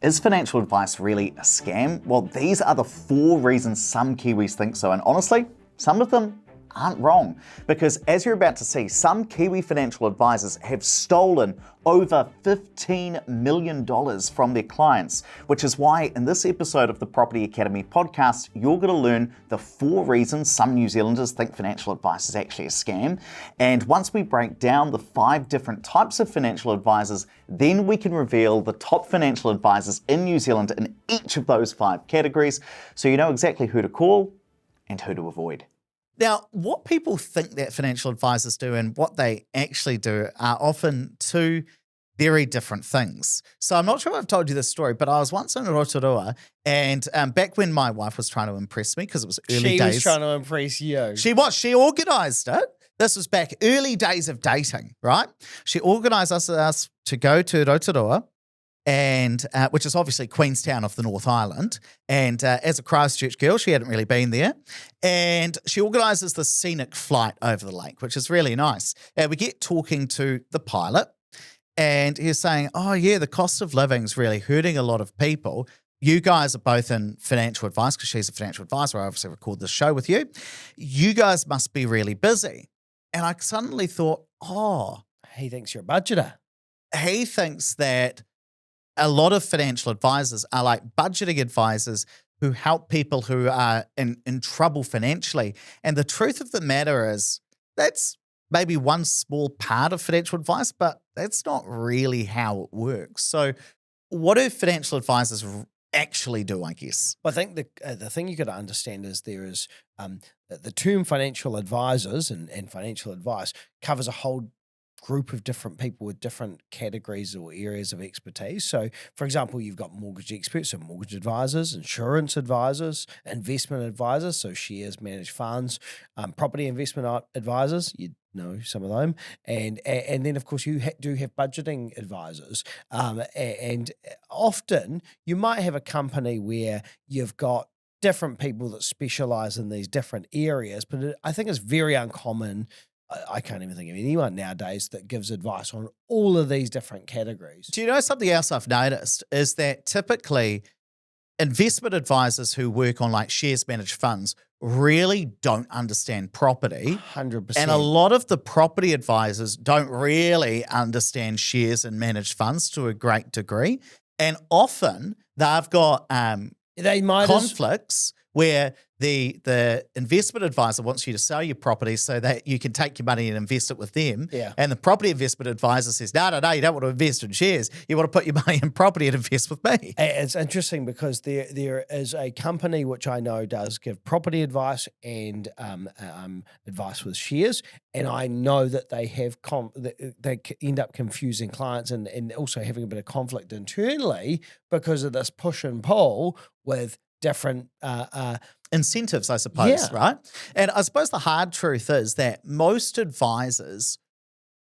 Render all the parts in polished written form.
Is financial advice really a scam? Well, these are the 4 reasons some Kiwis think so, and honestly, some of them aren't wrong. Because as you're about to see, some Kiwi financial advisors have stolen over $15 million from their clients, which is why in this episode of the Property Academy podcast, you're going to learn the 4 reasons some New Zealanders think financial advice is actually a scam. And once we break down the 5 different types of financial advisors, then we can reveal the top financial advisors in New Zealand in each of those 5 categories, so you know exactly who to call and who to avoid. Now, what people think that financial advisors do and what they actually do are often 2 very different things. So I'm not sure if I've told you this story, but I was once in Rotorua, and back when my wife was trying to impress me, because it was early days. She was trying to impress you. She organised it. This was back early days of dating, right? She organised us to go to Rotorua, and which is obviously Queenstown of the North Island. And as a Christchurch girl, she hadn't really been there. And she organises this scenic flight over the lake, which is really nice. And we get talking to the pilot, and he's saying, oh yeah, the cost of living's really hurting a lot of people. You guys are both in financial advice, because she's a financial advisor. I obviously record this show with you. You guys must be really busy. And I suddenly thought, oh. He thinks you're a budgeter. He thinks that a lot of financial advisors are like budgeting advisors who help people who are in trouble financially. And the truth of the matter is that's maybe one small part of financial advice, but that's not really how it works. So what do financial advisors actually do, I guess? I think the thing you got to understand is there is the term financial advisors and financial advice covers a whole group of different people with different categories or areas of expertise. So, for example, you've got mortgage experts, so mortgage advisors, insurance advisors, investment advisors, so shares, managed funds, property investment advisors, you know some of them, and then of course you do have budgeting advisors, and often you might have a company where you've got different people that specialize in these different areas, but I think it's very uncommon. I can't even think of anyone nowadays that gives advice on all of these different categories. Do you know something else I've noticed is that typically investment advisors who work on like shares managed funds really don't understand property. 100%. And a lot of the property advisors don't really understand shares and managed funds to a great degree. And often they've got conflicts where the investment advisor wants you to sell your property so that you can take your money and invest it with them. Yeah. And the property investment advisor says, no, you don't want to invest in shares. You want to put your money in property and invest with me. It's interesting because there is a company which I know does give property advice and advice with shares. And I know that they have they end up confusing clients and also having a bit of conflict internally because of this push and pull with different incentives, I suppose, right? And I suppose the hard truth is that most advisors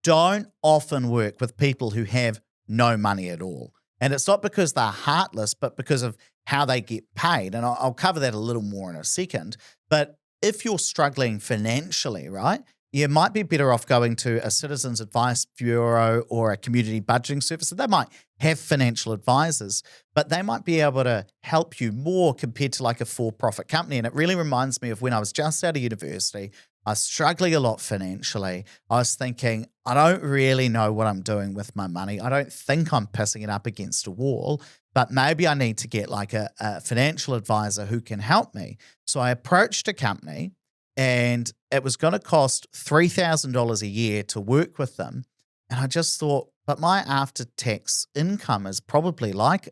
don't often work with people who have no money at all. And it's not because they're heartless, but because of how they get paid. And I'll cover that a little more in a second. But if you're struggling financially, right, you might be better off going to a Citizens Advice Bureau or a community budgeting service. They might have financial advisors, but they might be able to help you more compared to like a for-profit company. And it really reminds me of when I was just out of university. I was struggling a lot financially. I was thinking, I don't really know what I'm doing with my money. I don't think I'm pissing it up against a wall, but maybe I need to get like a financial advisor who can help me. So I approached a company, and it was going to cost $3,000 a year to work with them. And I just thought, but my after-tax income is probably like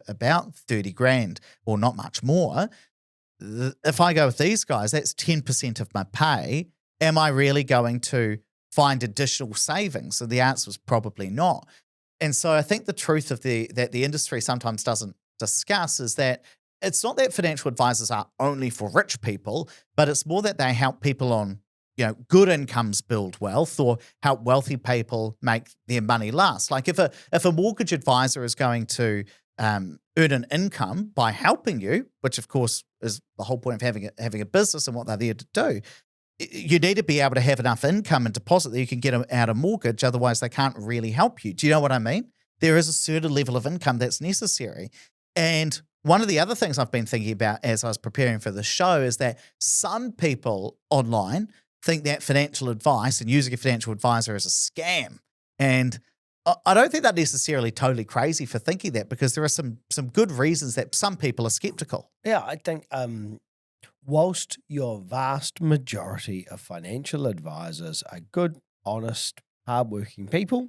about 30 grand or not much more. If I go with these guys, that's 10% of my pay. Am I really going to find additional savings? So the answer was probably not. And so I think the truth of that the industry sometimes doesn't discuss is that it's not that financial advisors are only for rich people, but it's more that they help people on, good incomes build wealth or help wealthy people make their money last. Like if a mortgage advisor is going to earn an income by helping you, which of course is the whole point of having a business and what they're there to do, you need to be able to have enough income and deposit that you can get out a mortgage. Otherwise, they can't really help you. Do you know what I mean? There is a certain level of income that's necessary. And one of the other things I've been thinking about as I was preparing for the show is that some people online think that financial advice and using a financial advisor is a scam. And I don't think they're necessarily totally crazy for thinking that, because there are some good reasons that some people are skeptical. Yeah, I think whilst your vast majority of financial advisors are good, honest, hardworking people,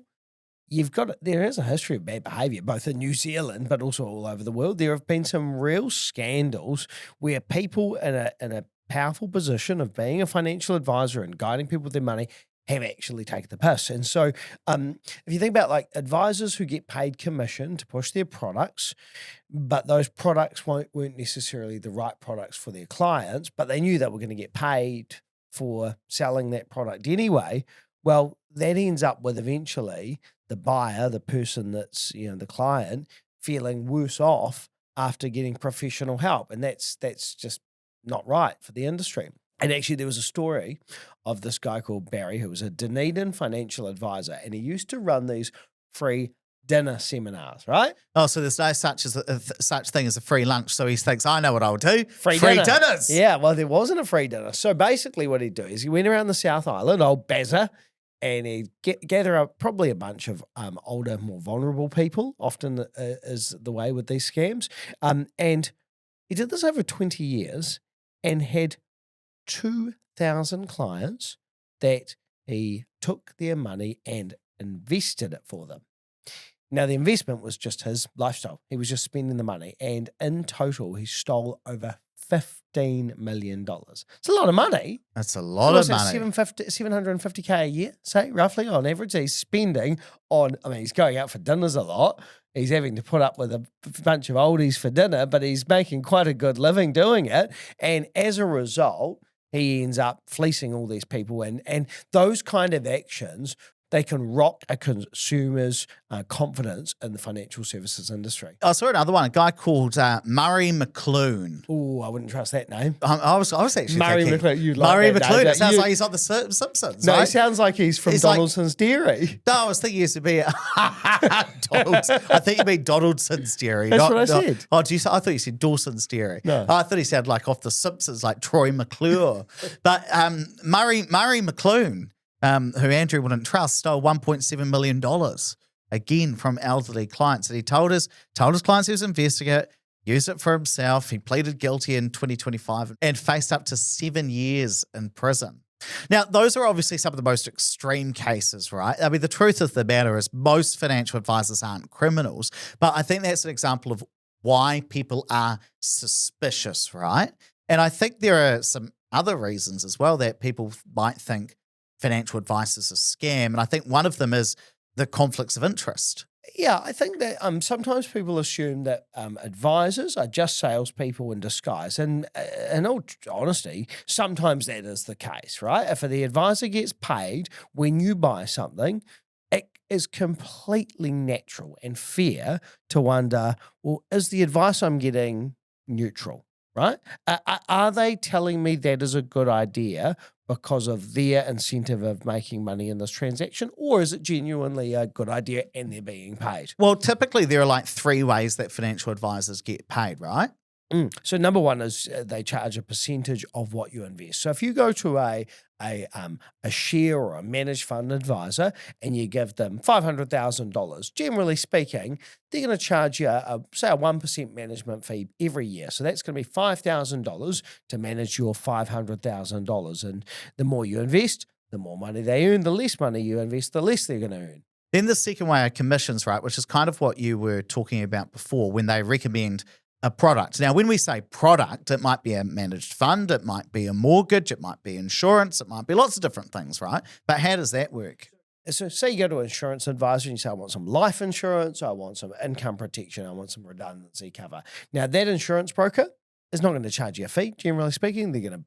there is a history of bad behaviour, both in New Zealand but also all over the world. There have been some real scandals where people in a powerful position of being a financial advisor and guiding people with their money have actually taken the piss. And so if you think about like advisors who get paid commission to push their products, but those products weren't necessarily the right products for their clients, but they knew they were going to get paid for selling that product anyway, well, that ends up with eventually the buyer, the person that's, the client, feeling worse off after getting professional help. And that's just not right for the industry. And actually, there was a story of this guy called Barry, who was a Dunedin financial advisor, and he used to run these free dinner seminars, right? Oh, so there's no such thing as a free lunch. So he thinks, I know what I'll do. Free dinner. dinners. Yeah, well, there wasn't a free dinner. So basically what he'd do is he went around the South Island, old Bazza, and he'd gather up probably a bunch of older, more vulnerable people, often is the way with these scams. And he did this over 20 years and had 2,000 clients that he took their money and invested it for them. Now, the investment was just his lifestyle. He was just spending the money. And in total, he stole over $15 million. It's a lot of money. That's a lot of money. 750K a year, say, roughly, on average. He's spending on, he's going out for dinners a lot. He's having to put up with a bunch of oldies for dinner, but he's making quite a good living doing it. And as a result, he ends up fleecing all these people. And those kind of actions, they can rock a consumer's confidence in the financial services industry. I saw another one, a guy called Murray McClune. Oh, I wouldn't trust that name. I was actually Murray thinking. McClune. You like Murray that McClune. name, It sounds you? like he's on the Simpsons. No, right? it sounds like he's from Donaldson's Dairy. No, I was thinking he used to be Donald's. I think you mean Donaldson's Dairy. That's what I said. Oh, do you? I thought you said Dawson's Dairy. No. I thought he sounded like off the Simpsons, like Troy McClure. But Murray McClune, who Andrew wouldn't trust, stole $1.7 million, again, from elderly clients. And he told his clients he was investigating it, used it for himself. He pleaded guilty in 2025 and faced up to 7 years in prison. Now, those are obviously some of the most extreme cases, right? I mean, the truth of the matter is most financial advisors aren't criminals, but I think that's an example of why people are suspicious, right? And I think there are some other reasons as well that people might think financial advice is a scam. And I think one of them is the conflicts of interest. Yeah, I think that sometimes people assume that advisors are just salespeople in disguise. And in all honesty, sometimes that is the case, right? If the advisor gets paid when you buy something, it is completely natural and fair to wonder, well, is the advice I'm getting neutral, right? Are they telling me that is a good idea because of their incentive of making money in this transaction, or is it genuinely a good idea and they're being paid? Well, typically there are like 3 ways that financial advisors get paid, right? So number one is they charge a percentage of what you invest. So if you go to a share or a managed fund advisor and you give them $500,000, generally speaking, they're going to charge you say a 1% management fee every year. So that's going to be $5,000 to manage your $500,000. And the more you invest, the more money they earn. The less money you invest, the less they're going to earn. Then the second way are commissions, right? Which is kind of what you were talking about before when they recommend a product. Now, when we say product, it might be a managed fund, it might be a mortgage, it might be insurance, it might be lots of different things, right? But how does that work? So say you go to an insurance advisor and you say, I want some life insurance, I want some income protection, I want some redundancy cover. Now, that insurance broker is not going to charge you a fee, generally speaking. They're going to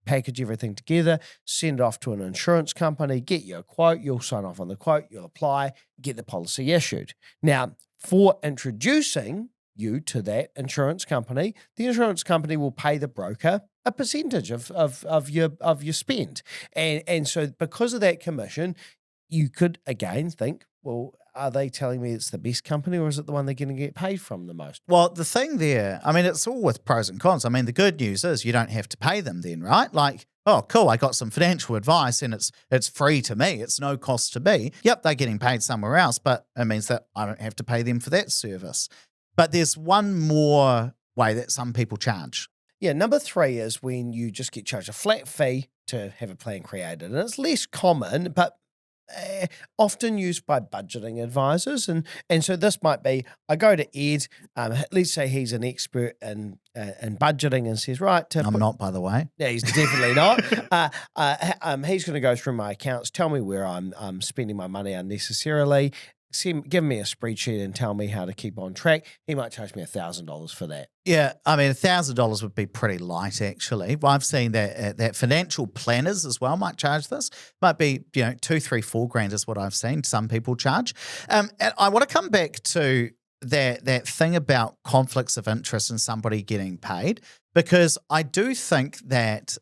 package everything together, send it off to an insurance company, get you a quote, you'll sign off on the quote, you'll apply, get the policy issued. Now, for introducing you to that insurance company, the insurance company will pay the broker a percentage of your spend. And so because of that commission, you could, again, think, well, are they telling me it's the best company or is it the one they're going to get paid from the most? Well, the thing there, I mean, it's all with pros and cons. I mean, the good news is you don't have to pay them then, right? Like, oh, cool, I got some financial advice and it's free to me. It's no cost to me. Yep, they're getting paid somewhere else, but it means that I don't have to pay them for that service. But there's one more way that some people charge. Yeah, number 3 is when you just get charged a flat fee to have a plan created. And it's less common, but often used by budgeting advisors. And so this might be, I go to Ed, let's say he's an expert in budgeting and says, right. I'm not, by the way. Yeah, he's definitely not. He's going to go through my accounts, tell me where I'm spending my money unnecessarily, give me a spreadsheet and tell me how to keep on track. He might charge me $1,000 for that. Yeah, I mean, $1,000 would be pretty light, actually. Well, I've seen that financial planners as well might charge this. Might be, $2, $3, $4 is what I've seen some people charge. And I want to come back to that thing about conflicts of interest and somebody getting paid, because I do think that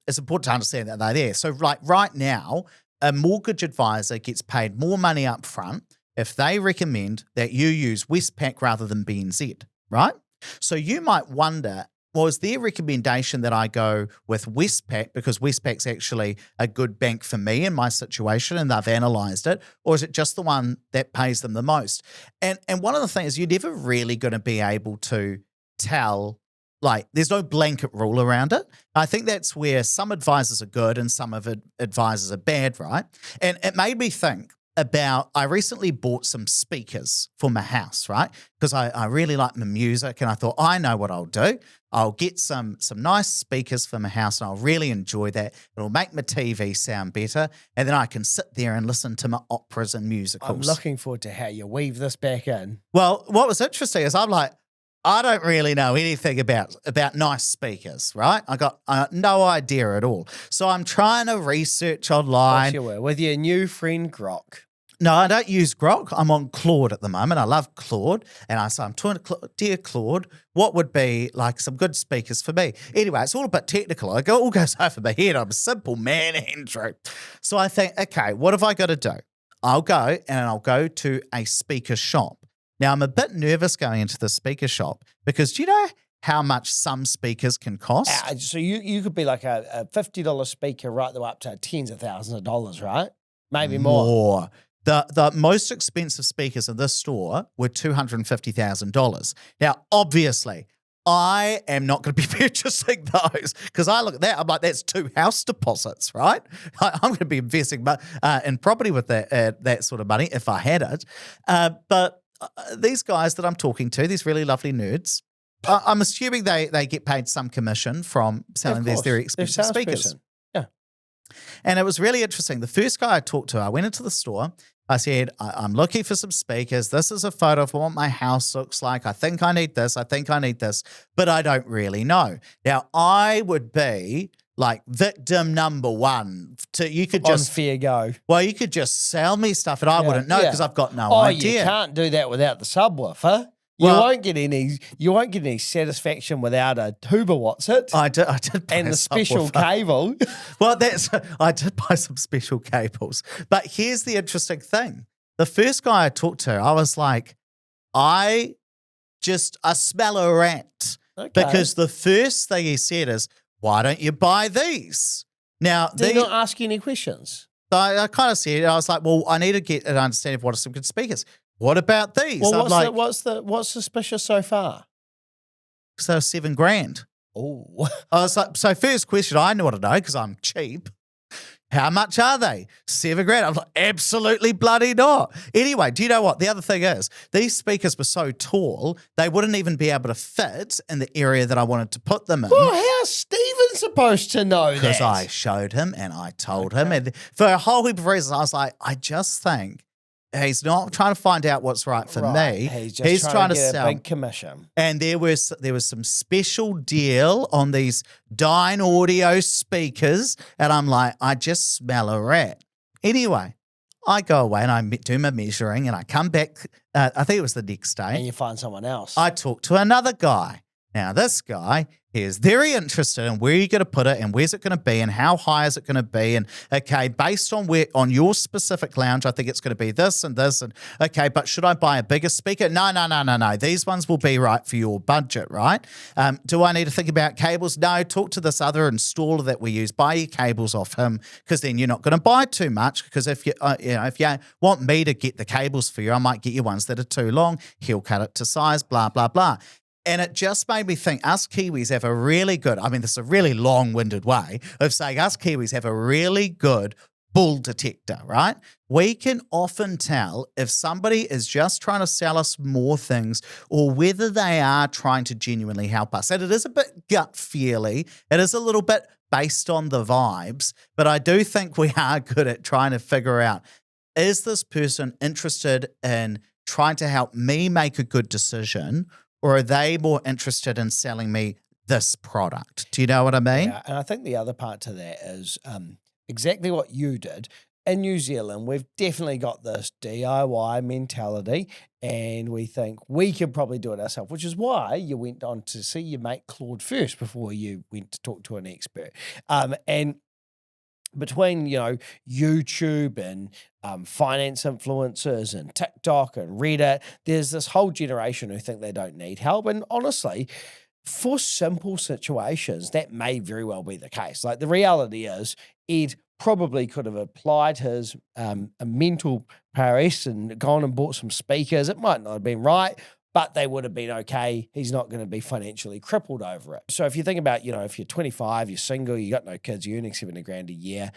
it's important to understand that they're there. So, like right now, a mortgage advisor gets paid more money up front if they recommend that you use Westpac rather than BNZ, right? So you might wonder, well, is their recommendation that I go with Westpac because Westpac's actually a good bank for me in my situation and they've analysed it, or is it just the one that pays them the most? And one of the things, you're never really going to be able to tell, like, there's no blanket rule around it. I think that's where some advisors are good and some of advisors are bad, right? And it made me think about, I recently bought some speakers for my house, right? Because I really like my music and I thought, I know what I'll do. I'll get some nice speakers for my house and I'll really enjoy that. It'll make my TV sound better and then I can sit there and listen to my operas and musicals. I'm looking forward to how you weave this back in. Well, what was interesting is I'm like, I don't really know anything about nice speakers, right? I got no idea at all. So I'm trying to research online. You were with your new friend Grok. No, I don't use Grok. I'm on Claude at the moment. I love Claude. And I'm talking to dear Claude, what would be like some good speakers for me? Anyway, it's all a bit technical. It all goes over my head. I'm a simple man, Andrew. So I think, okay, what have I got to do? I'll go to a speaker shop. Now, I'm a bit nervous going into the speaker shop because do you know how much some speakers can cost? So you could be like a $50 speaker right the way up to tens of thousands of dollars, right? Maybe more. The most expensive speakers in this store were $250,000. Now, obviously, I am not going to be purchasing those because I look at that, I'm like, that's 2 house deposits, right? I'm going to be investing in property with that sort of money if I had it. But these guys that I'm talking to, these really lovely nerds, I'm assuming they get paid some commission from selling these very expensive speakers. Yeah. And it was really interesting. The first guy I talked to, I went into the store. I said, I'm looking for some speakers. This is a photo of what my house looks like. I think I need this. I think I need this, but I don't really know. Now, I would be like victim number one. You could just on fair go. Well, you could just sell me stuff and I wouldn't know because I've got no idea. You can't do that without the subwoofer. You won't get any satisfaction without a tuba. What's it? I did buy and the special cable. Well, I did buy some special cables. But here's the interesting thing: the first guy I talked to, I was like, I smell a rat because the first thing he said is, "Why don't you buy these?" Now, did he not ask you any questions? I kind of said, I was like, well, I need to get an understanding of what are some good speakers. What about these? Well, what's suspicious so far? So $7,000. Oh, I was like, so first question I want to know because I'm cheap. How much are they? $7,000. I'm like, absolutely bloody not. Anyway, do you know what? The other thing is, these speakers were so tall, they wouldn't even be able to fit in the area that I wanted to put them in. Well, how's Stephen supposed to know that? Because I showed him and I told him. And for a whole heap of reasons, I was like, I just think he's not trying to find out what's right for me. He's trying to get sell a big commission. And there was some special deal on these Dyn Audio speakers, and I'm like, I just smell a rat. Anyway, I go away and I do my measuring, and I come back. I think it was the next day, and you find someone else. I talk to another guy. Now, this guy, he is very interested in where you're going to put it and where's it going to be and how high is it going to be. And okay, based on on your specific lounge, I think it's going to be this and this. And okay, but should I buy a bigger speaker? No. These ones will be right for your budget, right? Do I need to think about cables? No, talk to this other installer that we use. Buy your cables off him, because then you're not going to buy too much. Because if you want me to get the cables for you, I might get you ones that are too long. He'll cut it to size, blah, blah, blah. And it just made me think us Kiwis have a really good, this is a really long-winded way of saying us Kiwis have a really good bull detector, right? We can often tell if somebody is just trying to sell us more things or whether they are trying to genuinely help us. And it is a bit gut feely. It is a little bit based on the vibes, but I do think we are good at trying to figure out, is this person interested in trying to help me make a good decision, or are they more interested in selling me this product? Do you know what I mean? Yeah, and I think the other part to that is exactly what you did. In New Zealand, we've definitely got this DIY mentality, and we think we can probably do it ourselves, which is why you went on to see your mate Claude first before you went to talk to an expert. And between, YouTube and finance influencers and TikTok and Reddit, there's this whole generation who think they don't need help. And honestly, for simple situations, that may very well be the case. Like, the reality is, Ed probably could have applied his a mental Paris and gone and bought some speakers. It might not have been right, but they would have been okay. He's not going to be financially crippled over it. So if you think about, if you're 25, you're single, you got no kids, you're earning $70,000 a year,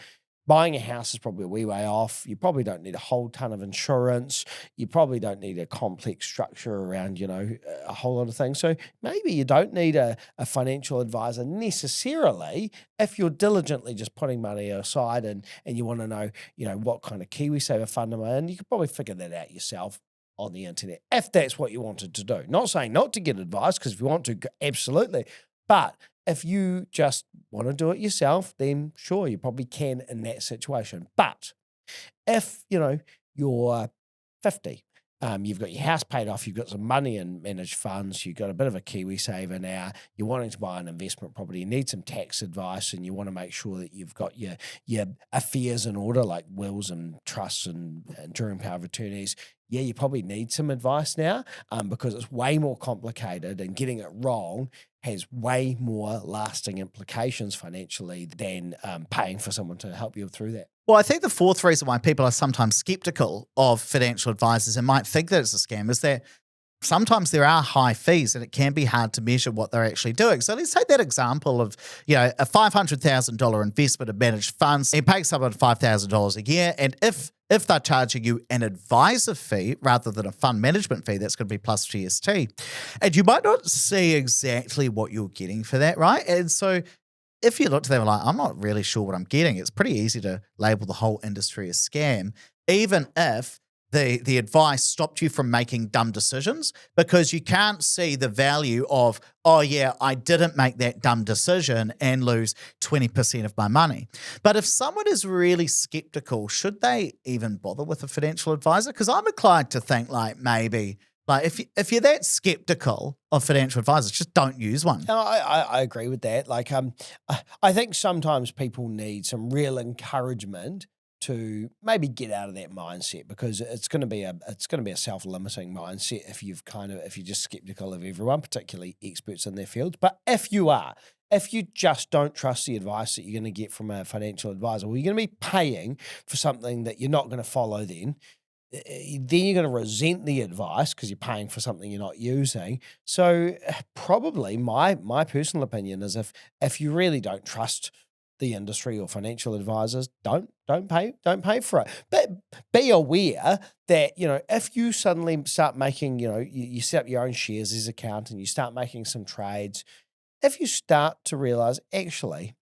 buying a house is probably a wee way off. You probably don't need a whole ton of insurance. You probably don't need a complex structure around, a whole lot of things. So maybe you don't need a financial advisor necessarily if you're diligently just putting money aside and you want to know, what kind of KiwiSaver fund am I in. You could probably figure that out yourself on the internet, if that's what you wanted to do. Not saying not to get advice, because if you want to, absolutely. But if you just want to do it yourself, then sure, you probably can in that situation. But if, you're 50, you've got your house paid off, you've got some money in managed funds, you've got a bit of a KiwiSaver now, you're wanting to buy an investment property, you need some tax advice, and you want to make sure that you've got your affairs in order, like wills and trusts and enduring power of attorneys, you probably need some advice now, because it's way more complicated, and getting it wrong has way more lasting implications financially than paying for someone to help you through that. Well, I think the fourth reason why people are sometimes skeptical of financial advisors and might think that it's a scam is that sometimes there are high fees and it can be hard to measure what they're actually doing. So let's take that example of, a $500,000 investment in managed funds. It pays someone $5,000 a year. And if they're charging you an advisor fee rather than a fund management fee, that's going to be plus GST. And you might not see exactly what you're getting for that, right? And so if you look to them like, I'm not really sure what I'm getting, it's pretty easy to label the whole industry as scam, even if the advice stopped you from making dumb decisions, because you can't see the value of, oh yeah, I didn't make that dumb decision and lose 20% of my money. But if someone is really skeptical, should they even bother with a financial advisor? Because I'm inclined to think maybe if you're that skeptical of financial advisors, just don't use one. No, I agree with that. I think sometimes people need some real encouragement to maybe get out of that mindset, because it's going to be a self-limiting mindset if you're just skeptical of everyone, particularly experts in their fields. But if you just don't trust the advice that you're going to get from a financial advisor, well, you're going to be paying for something that you're not going to follow then you're going to resent the advice because you're paying for something you're not using. So probably my personal opinion is if you really don't trust the industry or financial advisors, don't pay for it. But be aware that, if you suddenly start making, you set up your own shares as account and you start making some trades, if you start to realize, actually,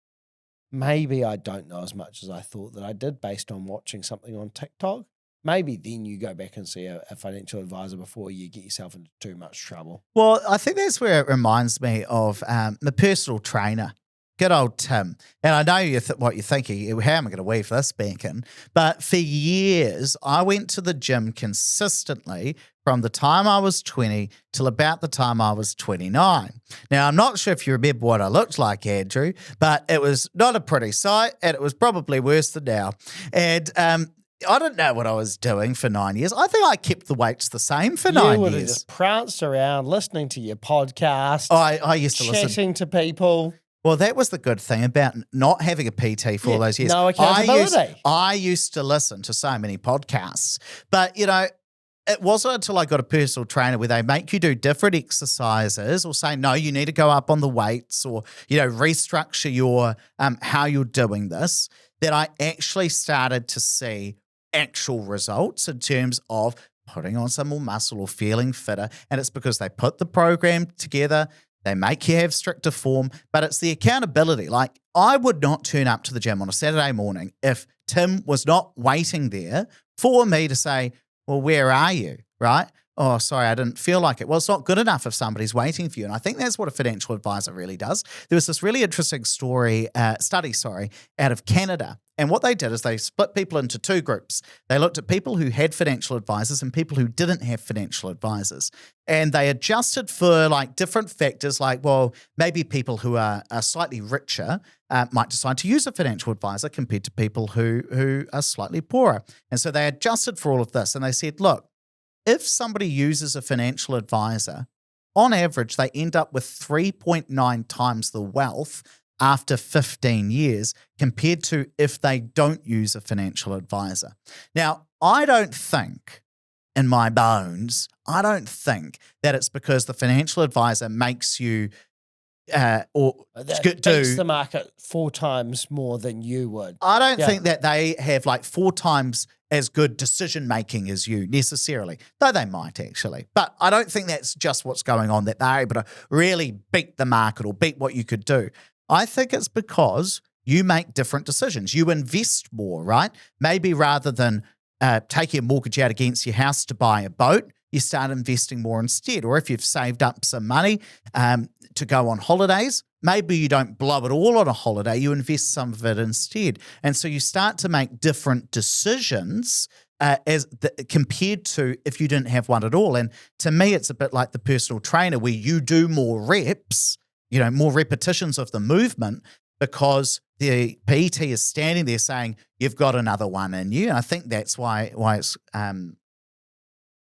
maybe I don't know as much as I thought that I did based on watching something on TikTok, maybe then you go back and see a financial advisor before you get yourself into too much trouble. Well, I think that's where it reminds me of the personal trainer good old Tim. And I know what you're thinking, how am I going to weave this back in? But for years, I went to the gym consistently from the time I was 20 till about the time I was 29. Now, I'm not sure if you remember what I looked like, Andrew, but it was not a pretty sight, and it was probably worse than now. And I don't know what I was doing for 9 years. I think I kept the weights the same for 9 years. You would have just pranced around, listening to your podcast. I used to listen. Chatting to people. Well, that was the good thing about not having a PT for all those years. No accountability. I used to listen to so many podcasts. But, it wasn't until I got a personal trainer where they make you do different exercises or say, no, you need to go up on the weights or, restructure your how you're doing this, that I actually started to see actual results in terms of putting on some more muscle or feeling fitter. And it's because they put the program together, they make you have stricter form, but it's the accountability. Like, I would not turn up to the gym on a Saturday morning if Tim was not waiting there for me to say, well, where are you, right? Oh, sorry, I didn't feel like it. Well, it's not good enough if somebody's waiting for you. And I think that's what a financial advisor really does. There was this really interesting study, out of Canada. And what they did is they split people into two groups. They looked at people who had financial advisors and people who didn't have financial advisors. And they adjusted for different factors well, maybe people who are slightly richer might decide to use a financial advisor compared to people who are slightly poorer. And so they adjusted for all of this. And they said, look, if somebody uses a financial advisor, on average, they end up with 3.9 times the wealth after 15 years compared to if they don't use a financial advisor. Now, I don't think, in my bones, that it's because the financial advisor makes you beats the market 4 times more than you would. I don't think that they have 4 times as good decision making as you necessarily, though they might actually. But I don't think that's just what's going on, that they're able to really beat the market or beat what you could do. I think it's because you make different decisions. You invest more, right? Maybe rather than taking a mortgage out against your house to buy a boat, you start investing more instead. Or if you've saved up some money to go on holidays, maybe you don't blow it all on a holiday, you invest some of it instead. And so you start to make different decisions compared to if you didn't have one at all. And to me, it's a bit like the personal trainer where you do more reps, more repetitions of the movement because the PT is standing there saying, you've got another one in you. And I think that's why it's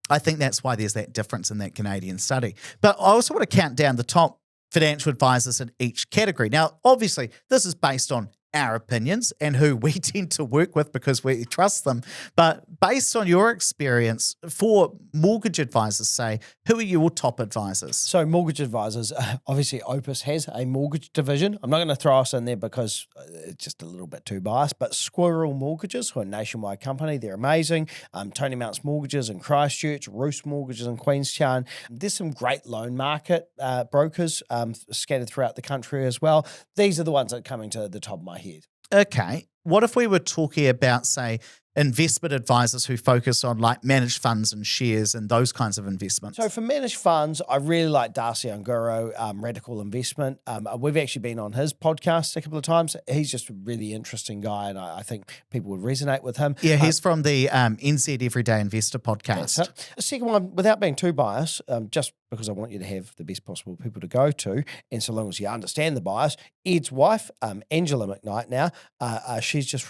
I think that's why there's that difference in that Canadian study. But I also want to count down the top financial advisors in each category. Now, obviously, this is based on our opinions and who we tend to work with because we trust them. But based on your experience, for mortgage advisors, say, who are your top advisors? So mortgage advisors, obviously Opus has a mortgage division. I'm not going to throw us in there because it's just a little bit too biased, but Squirrel Mortgages, who are a nationwide company, they're amazing. Tony Mounts Mortgages in Christchurch, Roost Mortgages in Queenstown. There's some great loan market brokers scattered throughout the country as well. These are the ones that are coming to the top of my head. Okay. What if we were talking about, say, investment advisors who focus on managed funds and shares and those kinds of investments? So for managed funds, I really like Darcy Unguro, Radical Investment. We've actually been on his podcast a couple of times. He's just a really interesting guy, and I think people would resonate with him. Yeah, he's from the NZ Everyday Investor podcast. A second one, without being too biased, just because I want you to have the best possible people to go to, and so long as you understand the bias, Ed's wife, Angela McKnight now, she's just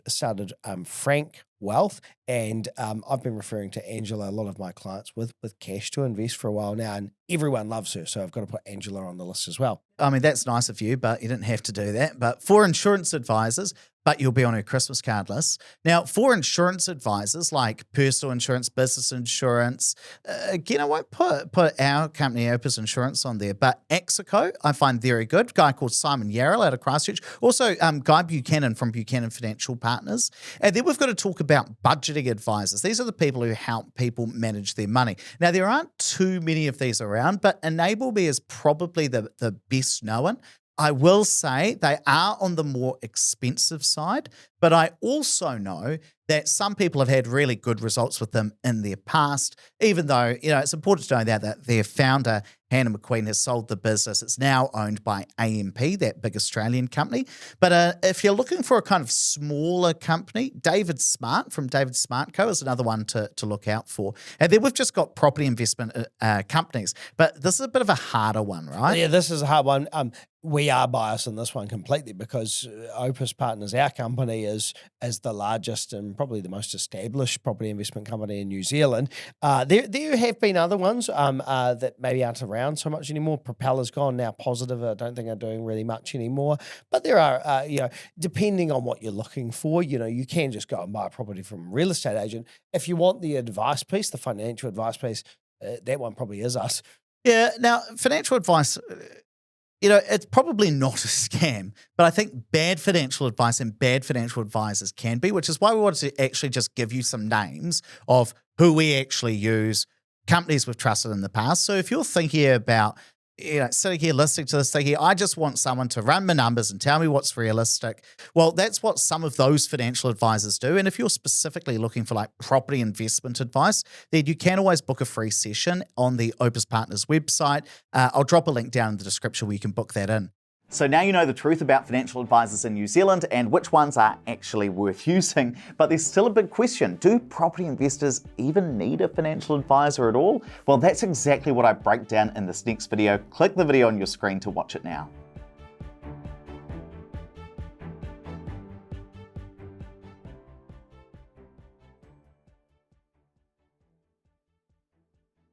started Frank Wealth, and I've been referring to Angela, a lot of my clients with cash to invest for a while now, and everyone loves her, so I've got to put Angela on the list as well. I mean, that's nice of you, but you didn't have to do that. But for insurance advisors, but you'll be on her Christmas card list. Now, for insurance advisors like personal insurance, business insurance, again, I won't put our company, Opus Insurance, on there, but Axico, I find very good. A guy called Simon Yarrell out of Christchurch. Also, Guy Buchanan from Buchanan Financial Partners. And then we've got to talk about budgeting advisors. These are the people who help people manage their money. Now, there aren't too many of these around, but EnableMe is probably the best known. I will say they are on the more expensive side, but I also know that some people have had really good results with them in their past, even though, it's important to know that their founder, Hannah McQueen has sold the business. It's now owned by AMP, that big Australian company. But if you're looking for a kind of smaller company, David Smart from David Smart Co. is another one to look out for. And then we've just got property investment companies. But this is a bit of a harder one, right? Yeah, this is a hard one. We are biased in this one completely because Opus Partners, our company, is the largest and probably the most established property investment company in New Zealand. There have been other ones that maybe aren't around so much anymore. Propeller's gone now positive. I don't think are doing really much anymore. But there are, depending on what you're looking for, you can just go and buy a property from a real estate agent. If you want the advice piece, the financial advice piece, that one probably is us. Yeah. Now, financial advice, it's probably not a scam, but I think bad financial advice and bad financial advisors can be, which is why we wanted to actually just give you some names of who we actually use, companies we've trusted in the past. So if you're thinking about, sitting here listening to this, thinking, I just want someone to run my numbers and tell me what's realistic. Well, that's what some of those financial advisors do. And if you're specifically looking for like property investment advice, then you can always book a free session on the Opus Partners website. I'll drop a link down in the description where you can book that in. So now you know the truth about financial advisors in New Zealand and which ones are actually worth using. But there's still a big question. Do property investors even need a financial advisor at all? Well, that's exactly what I break down in this next video. Click the video on your screen to watch it now.